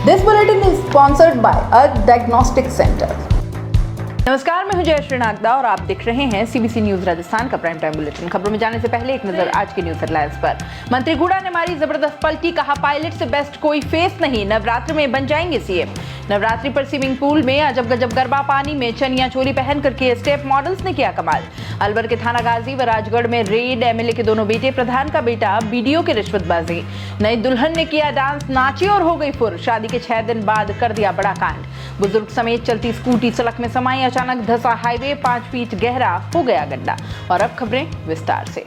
This bulletin is sponsored by a diagnostic center. नमस्कार, मैं हूं जय श्रीनागदा और आप देख रहे हैं सीबीसी न्यूज राजस्थान का प्राइम टाइम बुलेटिन। खबरों में जाने से पहले एक नजर आज की न्यूज हेडलाइंस पर। मंत्री गुड़ा ने मारी जबरदस्त पलटी, कहा पायलट से बेस्ट कोई फेस नहीं, नवरात्र में बन जाएंगे सीएम। नवरात्रि पर स्विमिंग पूल में अजब गजब गरबा पानी में चनिया चोली पहन कर किए स्टेप, मॉडल्स ने किया कमाल। अलवर के थाना गाजी व राजगढ़ में रेड, एमएलए के दोनों बेटे, प्रधान का बेटा बीडीओ की रिश्वतबाजी। नई दुल्हन ने किया डांस, नाची और हो गई फुर, शादी के 6 दिन बाद कर दिया बड़ा कांड। बुजुर्ग समेत चलती स्कूटी सड़क में समाई, अचानक धंसा हाईवे, 5 फीट गहरा हो गया गड्ढा। और अब खबरें विस्तार से।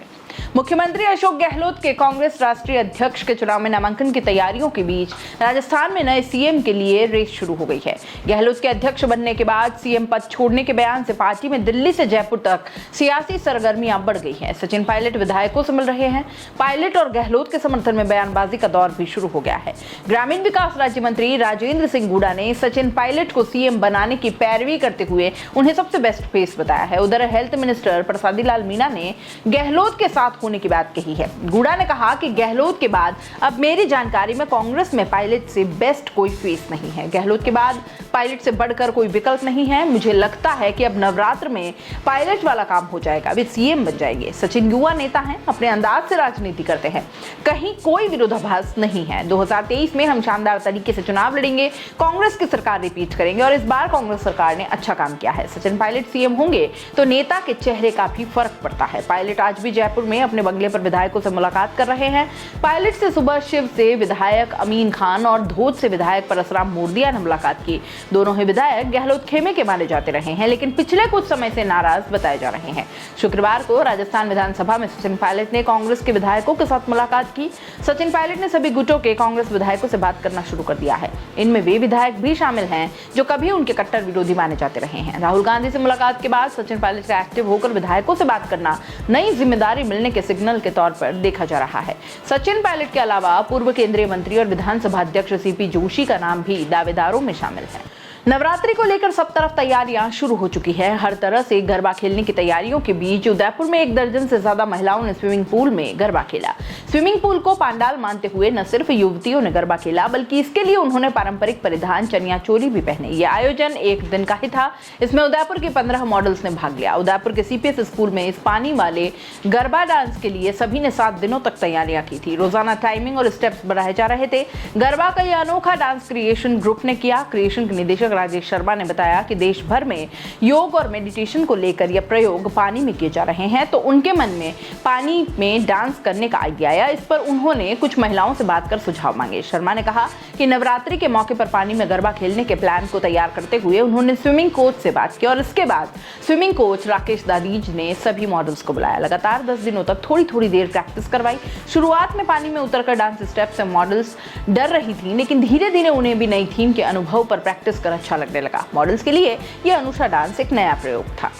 मुख्यमंत्री अशोक गहलोत के कांग्रेस राष्ट्रीय अध्यक्ष के चुनाव में नामांकन की तैयारियों के बीच राजस्थान में नए सीएम के लिए रेस शुरू हो गई है। गहलोत के अध्यक्ष बनने के बाद सीएम पद छोड़ने के बयान से पार्टी में दिल्ली से जयपुर तक सियासी सरगर्मियां बढ़ गई हैं। सचिन पायलट विधायकों से मिल रहे हैं। पायलट और गहलोत के समर्थन में बयानबाजी का दौर भी शुरू हो गया है। ग्रामीण विकास राज्य मंत्री राजेंद्र सिंह गुड़ा ने सचिन पायलट को सीएम बनाने की पैरवी करते हुए उन्हें सबसे बेस्ट फेस बताया है। उधर हेल्थ मिनिस्टर प्रसादी लाल मीणा ने गहलोत के साथ होने की बात कही है। गुड़ा ने कहा कि गहलोत के बाद अब मेरी जानकारी में कांग्रेस में पायलट से बेस्ट कोई फेस नहीं है। गहलोत के बाद पायलट से बढ़कर कोई विकल्प नहीं है। मुझे लगता है कि अब नवरात्र में पायलट वाला काम हो जाएगा, वे सीएम बन जाएंगे। सचिन युवा नेता हैं, अपने अंदाज से राजनीति करते हैं, कहीं कोई विरोधाभास नहीं है। 2023 में हम शानदार तरीके से चुनाव लड़ेंगे, कांग्रेस की सरकार रिपीट करेंगे और इस बार कांग्रेस सरकार ने अच्छा काम किया है। सचिन पायलट सीएम होंगे तो नेता के चेहरे का भी फर्क पड़ता है। पायलट आज भी जयपुर में अपने बंगले पर विधायकों से मुलाकात कर रहे हैं। पायलट से सुबह शिव से विधायक अमीन खान और धोद से विधायक परसराम मोरदिया ने मुलाकात की। दोनों ही विधायक गहलोत खेमे के माने जाते रहे हैं, लेकिन पिछले कुछ समय से नाराज बताए जा रहे हैं। शुक्रवार को राजस्थान विधानसभा में सचिन पायलट ने कांग्रेस के विधायकों के साथ मुलाकात की। सचिन पायलट ने सभी गुटों के कांग्रेस विधायकों से बात करना शुरू कर दिया है। इनमें वे विधायक भी शामिल हैं जो कभी उनके कट्टर विरोधी माने जाते रहे हैं। राहुल गांधी से मुलाकात के बाद सचिन पायलट का एक्टिव होकर विधायकों से बात करना नई जिम्मेदारी मिलने के सिग्नल के तौर पर देखा जा रहा है। सचिन पायलट के अलावा पूर्व केंद्रीय मंत्री और विधानसभा अध्यक्ष सीपी जोशी का नाम भी दावेदारों में शामिल है। नवरात्रि को लेकर सब तरफ तैयारियां शुरू हो चुकी है। हर तरह से गरबा खेलने की तैयारियों के बीच उदयपुर में 1 दर्जन से ज्यादा महिलाओं ने स्विमिंग पूल में गरबा खेला। स्विमिंग पूल को पांडाल मानते हुए न सिर्फ युवतियों ने गरबा खेला, बल्कि इसके लिए उन्होंने पारंपरिक परिधान चनिया चोली भी पहने। यह आयोजन 1 दिन का ही था। इसमें उदयपुर के 15 मॉडल्स ने भाग लिया। उदयपुर के सीपीएस स्कूल में इस पानी वाले गरबा डांस के लिए सभी ने 7 दिनों तक तैयारियां की थी। रोजाना टाइमिंग और स्टेप्स बढ़ाए जा रहे थे। गरबा का यह अनोखा डांस क्रिएशन ग्रुप ने किया। क्रिएशन के निदेशक राजेश शर्मा ने बताया कि देश भर में योग और मेडिटेशन को लेकर यह प्रयोग पानी में किए जा रहे हैं, तो उनके मन में पानी में डांस करने का आइडिया आया। इस पर उन्होंने कुछ महिलाओं से बात कर सुझाव मांगे। शर्मा ने कहा कि नवरात्रि के मौके पर पानी में गरबा खेलने के प्लान को तैयार करते हुए उन्होंने स्विमिंग कोच से बात की और इसके बाद स्विमिंग कोच राकेश दादीज ने सभी मॉडल्स को बुलाया। लगातार 10 दिनों तक थोड़ी देर प्रैक्टिस करवाई। शुरुआत में पानी में उतरकर डांस स्टेप से मॉडल्स डर रही थी, लेकिन धीरे धीरे उन्हें भी नई थीम के अनुभव पर प्रैक्टिस कर अच्छा लगने लगा। मॉडल्स के लिए यह अनूठा डांस एक नया प्रयोग था।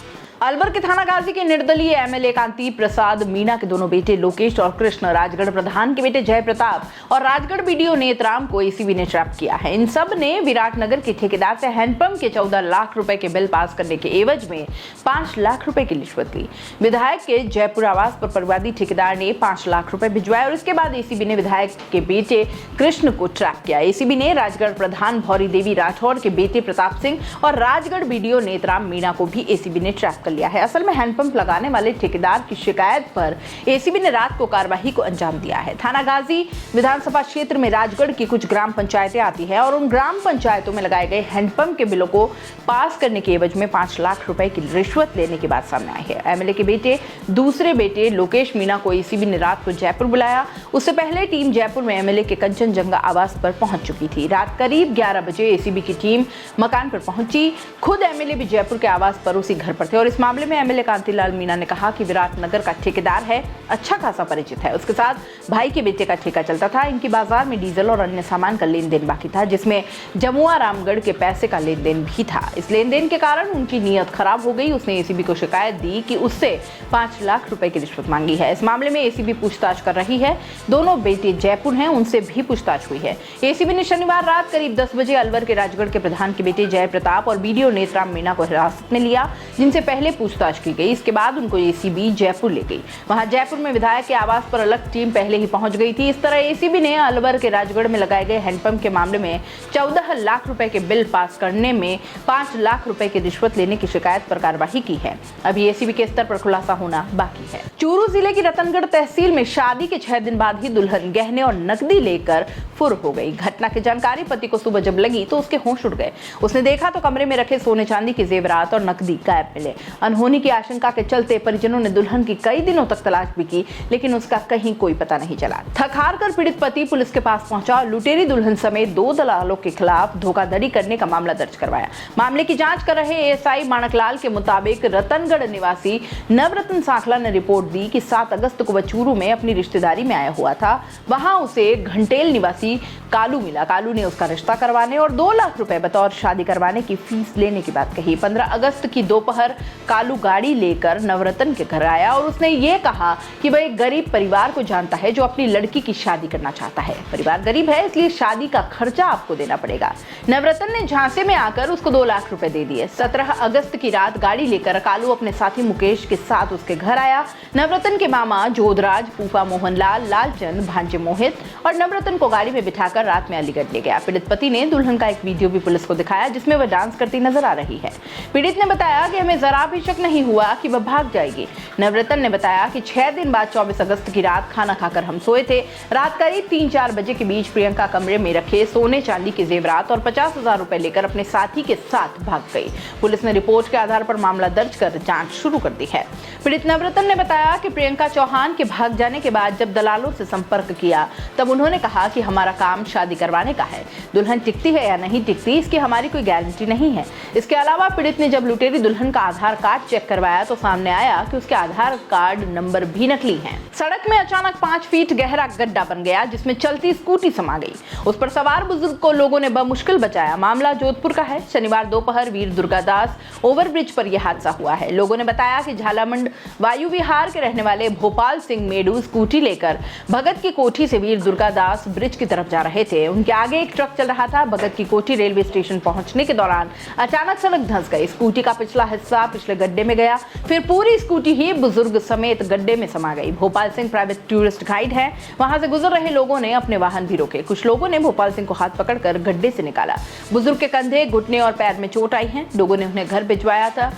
अलवर के थाना गाजी के निर्दलीय एमएलए कांति प्रसाद मीणा के दोनों बेटे लोकेश और कृष्ण, राजगढ़ प्रधान के बेटे जय प्रताप और राजगढ़ बीडीओ नेतराम को एसीबी ने ट्रैप किया है। इन सब ने विराटनगर के ठेकेदार से हैंडपंप के 14 लाख रुपए के बिल पास करने के एवज में 5 लाख रुपए की रिश्वत ली। विधायक के जयपुर आवास पर परिवादी ठेकेदार ने 5 लाख रुपए भिजवाए और इसके बाद एसीबी ने विधायक के बेटे कृष्ण को ट्रैप किया। एसीबी ने राजगढ़ प्रधान भौरी देवी राठौर के बेटे प्रताप सिंह और राजगढ़ बीडीओ नेतराम मीणा को भी एसीबी ने ट्रैप लिया है। असल में हैंडपंप लगाने वाले ठेकेदार की शिकायत पर एसीबी ने रात को कार्रवाई को अंजाम दिया है। थाना गाजी विधानसभा क्षेत्र में राजगढ़ की कुछ ग्राम पंचायतें आती है और उन ग्राम पंचायतों में लगाए गए हैंडपंप के बिलों को पास करने के एवज में 5 लाख रुपए की रिश्वत लेने की बात सामने आई है। एमएलए के बेटे दूसरे बेटे लोकेश मीणा को एसीबी ने रात को जयपुर बुलाया। उससे पहले टीम जयपुर में एमएलए के कंचनजंगा आवास पर पहुंच चुकी थी। रात करीब 11 बजे एसीबी की टीम मकान पर पहुंची। खुद एमएलए भी जयपुर के आवास पर उसी घर पर थे और इस मामले में एमएलए कांतिलाल मीणा ने कहा कि विराटनगर का ठेकेदार है, अच्छा खासा परिचित है। उसके साथ भाई के बेटे का ठेका चलता था। इनकी बाजार में डीजल और अन्य सामान का लेन देन बाकी था, जिसमें जमुआ रामगढ़ के पैसे का लेन देन भी था। इस लेन देन के कारण उनकी नीयत खराब हो गई। उसने एसीबी को शिकायत दी कि उससे 5 लाख रुपए की रिश्वत मांगी है। इस मामले में एसीबी पूछताछ कर रही है। दोनों बेटे जयपुर हैं, उनसे भी पूछताछ हुई है। एसीबी ने शनिवार रात करीब 10 बजे अलवर के राजगढ़ के प्रधान के बेटे जय प्रताप और बीडीओ नेतराम मीणा को हिरासत में लिया, जिनसे पहले पहले पूछताछ की गई। इसके बाद उनको एसीबी जयपुर ले गई। वहां जयपुर में विधायक के आवास पर अलग टीम पहले ही पहुंच गई थी। इस तरह एसीबी ने अलवर के राजगढ़ में लगाए गए हैंडपंप के मामले में 14 लाख रुपए के बिल पास करने में 5 लाख रुपए की रिश्वत लेने की शिकायत पर कार्रवाई की है। अभी एसीबी के स्तर पर खुलासा होना बाकी है। चूरू जिले की रतनगढ़ तहसील में शादी के 6 दिन बाद ही दुल्हन गहने और नकदी लेकर फुर हो गई। घटना की जानकारी पति को सुबह जब लगी तो उसके होश उड़ गए। उसने देखा तो कमरे में रखे सोने चांदी के जेवरात और नकदी गायब मिले। अनहोनी की आशंका के चलते परिजनों ने दुल्हन की कई दिनों तक तलाश भी की, लेकिन उसका कहीं कोई पता नहीं चला। थक हार कर पीड़ित पति पुलिस के पास पहुंचा और लुटेरी दुल्हन समेत 2 दलालों के खिलाफ धोखाधड़ी करने का मामला दर्ज करवाया। मामले की जांच कर रहे एएसआई माणकलाल के मुताबिक रतनगढ़ निवासी नवरत्न सांखला ने रिपोर्ट दी कि 7 अगस्त को वह चूरू में अपनी रिश्तेदारी में आया हुआ था। वहां उसे घंटेल निवासी कालू मिला। कालू ने उसका रिश्ता करवाने और 2 लाख रुपए बतौर शादी करवाने की फीस लेने की बात कही। 15 अगस्त की दोपहर कालू गाड़ी लेकर नवरत्न के घर आया और उसने ये कहा कि वह एक गरीब परिवार को जानता है जो अपनी लड़की की शादी करना चाहता है। परिवार गरीब है, इसलिए शादी का खर्चा आपको देना पड़ेगा। नवरत्न ने झांसे में आकर उसको 2 लाख रुपए दे दिए। 17 अगस्त की रात गाड़ी लेकर कालू अपने साथी मुकेश के साथ उसके घर आया। नवरत्न के मामा जोधराज, फूफा मोहनलाल, लालचंद, भांजे मोहित और नवरत्न को गाड़ी में बिठाकर रात में अलीगढ़ ले गया। पीड़ित पति ने दुल्हन का एक वीडियो भी पुलिस को दिखाया जिसमें वह डांस करती नजर आ रही है। पीड़ित ने बताया कि हमें जरा भी शक नहीं हुआ कि वह भाग जाएगी। नवरत्न ने बताया कि 6 दिन बाद 24 अगस्त की रात खाना खाकर हम सोए थे। रात करीब 3-4 बजे के बीच प्रियंका कमरे में रखे सोने चांदी के जेवरात और 50,000 रुपए लेकर अपने साथी के साथ भाग गई। पुलिस ने रिपोर्ट के आधार पर मामला दर्ज कर जांच शुरू कर दी है। पीड़ित नवरत्न ने बताया कि प्रियंका चौहान के भाग जाने के बाद जब दलालों से संपर्क किया तब उन्होंने कहा कि हमारा काम शादी करवाने का है। दुल्हन टिकती है या नहीं टिकती इसकी हमारी कोई गारंटी नहीं है। इसके अलावा पीड़ित ने जब लुटेरी दुल्हन का आधार कार्ड चेक करवाया तो सामने आया कि उसके आधार कार्ड नंबर भी नकली हैं। सड़क में अचानक 5 फीट गहरा गड्ढा बन गया जिसमें चलती स्कूटी समा गई। उस पर सवार बुजुर्ग को लोगों ने बमुश्किल बचाया। मामला जोधपुर का है। शनिवार दोपहर वीर दुर्गादास ओवरब्रिज पर यह हादसा हुआ है। लोगों ने बताया कि झालामंड वायु विहार के रहने वाले भोपाल सिंह मेडू स्कूटी लेकर भगत की कोठी से वीर दुर्गादास ब्रिज की तरफ जा रहे थे। उनके आगे एक ट्रक चल रहा था। भगत की कोठी रेलवे स्टेशन पहुंचने के दौरान अचानक सड़क धंस गई। स्कूटी का पिछला हिस्सा पिछले गड्ढे में गया, फिर पूरी स्कूटी ही बुजुर्ग समेत गड्ढे में समा गई। Bhopal Singh private tourist guide है। वहां से गुजर रहे लोगों ने अपने वाहन भी रोके। कुछ लोगों ने भोपाल सिंह को हाथ पकड़कर गड्ढे से निकाला। बुजुर्ग के कंधे, घुटने और पैर में चोट आई है। लोगों ने उन्हें घर भिजवाया था।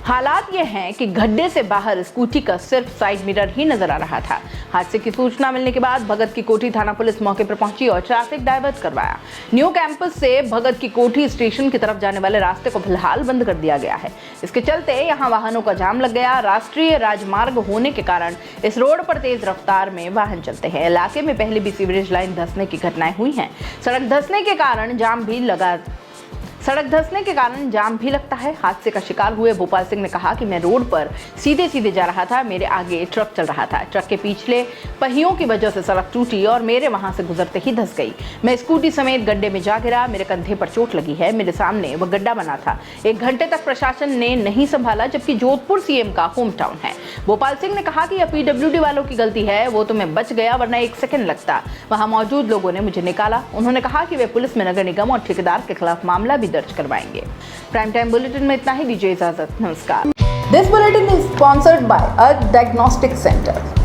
हालात ये हैं कि गड्ढे से बाहर स्कूटी का सिर्फ साइड मिरर ही नजर आ रहा था। हादसे की सूचना मिलने के बाद भगत की कोठी थाना पुलिस मौके पर पहुंची और ट्रैफिक डाइवर्ट करवाया। न्यू कैंपस से भगत की कोठी स्टेशन की तरफ जाने वाले रास्ते को फिलहाल बंद कर दिया गया है। इसके चलते यहाँ वाहनों का जाम लग गया। राष्ट्रीय राजमार्ग होने के कारण इस रोड पर तेज रफ्तार में वाहन चलते हैं। इलाके में पहले भी सीवरेज लाइन धंसने की घटनाएं हुई हैं। सड़क धंसने के कारण जाम भी लगता है। हादसे का शिकार हुए भोपाल सिंह ने कहा कि मैं रोड पर सीधे सीधे जा रहा था। मेरे आगे ट्रक चल रहा था। ट्रक के पिछले पहियों की वजह से सड़क टूटी और मेरे वहां से गुजरते ही धंस गई। मैं स्कूटी समेत गड्ढे में जा गिरा। मेरे कंधे पर चोट लगी है। मेरे सामने वह गड्ढा बना था। 1 घंटे तक प्रशासन ने नहीं संभाला, जबकि जोधपुर सीएम का होम टाउन है। भोपाल सिंह ने कहा कि यह पीडब्ल्यूडी वालों की गलती है। वो तो मैं बच गया, वरना 1 सेकंड लगता। वहां मौजूद लोगों ने मुझे निकाला। उन्होंने कहा कि वे पुलिस में नगर निगम और ठेकेदार के खिलाफ मामला भी दर्ज करवाएंगे। प्राइम टाइम बुलेटिन में इतना ही। दीजिए इजाजत। नमस्कार। This bulletin is sponsored by a diagnostic centre.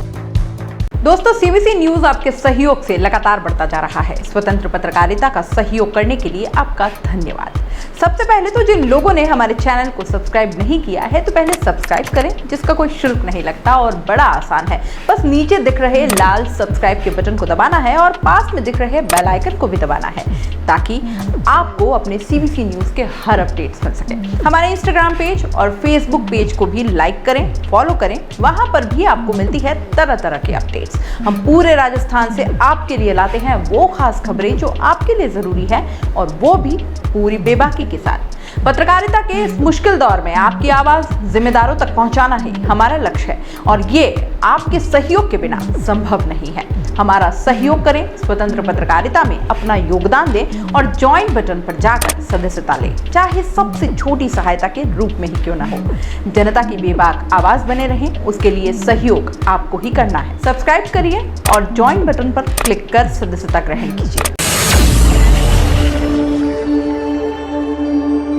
दोस्तों, सीबीसी न्यूज आपके सहयोग से लगातार बढ़ता जा रहा है। स्वतंत्र पत्रकारिता का सहयोग करने के लिए आपका धन्यवाद। सबसे पहले तो जिन लोगों ने हमारे चैनल को सब्सक्राइब नहीं किया है तो पहले सब्सक्राइब करें, जिसका कोई शुल्क नहीं लगता और बड़ा आसान है। बस नीचे दिख रहे लाल सब्सक्राइब के बटन को दबाना है और पास में दिख रहे बेल आइकन को भी दबाना है, ताकि आपको अपने सीबीसी न्यूज के हर अपडेट्स मिल सके। हमारे इंस्टाग्राम पेज और फेसबुक पेज को भी लाइक करें, फॉलो करें। वहां पर भी आपको मिलती है तरह तरह के अपडेट्स। हम पूरे राजस्थान से आपके लिए लाते हैं वो खास खबरें जो आपके लिए जरूरी है, और वो भी पूरी बेबाकी के साथ। पत्रकारिता के इस मुश्किल दौर में आपकी आवाज जिम्मेदारों तक पहुंचाना ही हमारा लक्ष्य है, और ये आपके सहयोग के बिना संभव नहीं है। हमारा सहयोग करें, स्वतंत्र पत्रकारिता में अपना योगदान दें और ज्वाइन बटन पर जाकर सदस्यता लें, चाहे सबसे छोटी सहायता के रूप में ही क्यों न हो। जनता की बेबाक आवाज बने रहें, उसके लिए सहयोग आपको ही करना है। सब्सक्राइब करिए और ज्वाइन बटन पर क्लिक कर सदस्यता ग्रहण कीजिए।